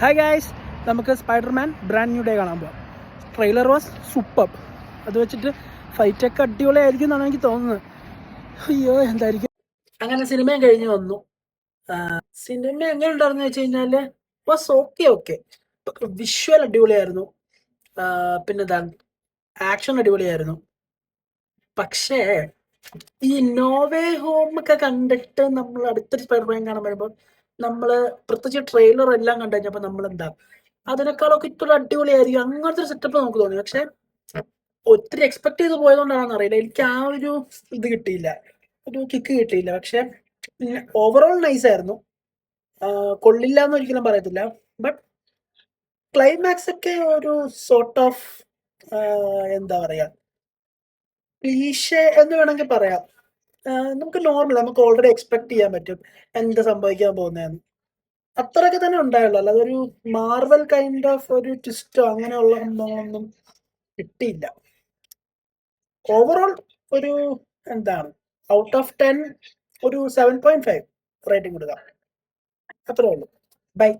Hi guys, നമുക്ക് Spiderman brand new day കാണാൻ പോകാം. Trailer was super. അത് വെച്ചിട്ട് ഫൈറ്റൊക്കെ അടിപൊളിയായിരിക്കും എന്നാണ് എനിക്ക് തോന്നുന്നത്. അയ്യോ എന്തായിരിക്കും. അങ്ങനെ സിനിമയും കഴിഞ്ഞ് വന്നു. സിനിമ എങ്ങനെ ഉണ്ടായിരുന്നു വെച്ച് കഴിഞ്ഞാല് വാസ് ഓക്കെ. വിഷ്വൽ അടിപൊളിയായിരുന്നു. പിന്നെന്താണ്, ആക്ഷൻ അടിപൊളിയായിരുന്നു. പക്ഷേ ഈ നോവേ ഹോം ഒക്കെ കണ്ടിട്ട് നമ്മൾ അടുത്തൊരു സ്പൈഡർമാൻ കാണാൻ വരുമ്പോൾ നമ്മള് പ്രത്യേകിച്ച് ട്രെയിലർ എല്ലാം കണ്ടു കഴിഞ്ഞപ്പോൾ നമ്മൾ എന്താ അതിനേക്കാളൊക്കെ ഇത്ര അടിപൊളിയായിരിക്കും അങ്ങനത്തെ ഒരു സെറ്റപ്പ് നമുക്ക് തോന്നി. പക്ഷെ ഒത്തിരി എക്സ്പെക്ട് ചെയ്ത് പോയതുകൊണ്ടാണെന്ന് അറിയില്ല, എനിക്ക് ആ ഒരു ഇത് കിട്ടിയില്ല, ഒരു കിക്ക് കിട്ടിയില്ല. പക്ഷെ ഓവറോൾ നൈസ് ആയിരുന്നു. കൊള്ളില്ല എന്ന് ഒരിക്കലും പറയത്തില്ല. ബട്ട് ക്ലൈമാക്സ് ഒക്കെ ഒരു സോർട്ട് ഓഫ് എന്താ പറയാ, ക്ലീഷേ എന്ന് വേണമെങ്കിൽ പറയാം. നമുക്ക് നോർമൽ, നമുക്ക് ഓൾറെഡി എക്സ്പെക്ട് ചെയ്യാൻ പറ്റും എന്താ സംഭവിക്കാൻ പോകുന്നതെന്ന്. അത്രയൊക്കെ തന്നെ ഉണ്ടായുള്ളൂ. അല്ലാതെ ഒരു മാർവൽ കൈൻഡ് ഓഫ് ഒരു ട്വിസ്റ്റോ അങ്ങനെയുള്ള സംഭവങ്ങളൊന്നും കിട്ടിയില്ല. ഓവറോൾ ഒരു എന്താണ്, ഔട്ട് ഓഫ് 10 ഒരു 7.5 റേറ്റിംഗ് കൊടുക്കാം. അത്രേ ഉള്ളൂ. ബൈ.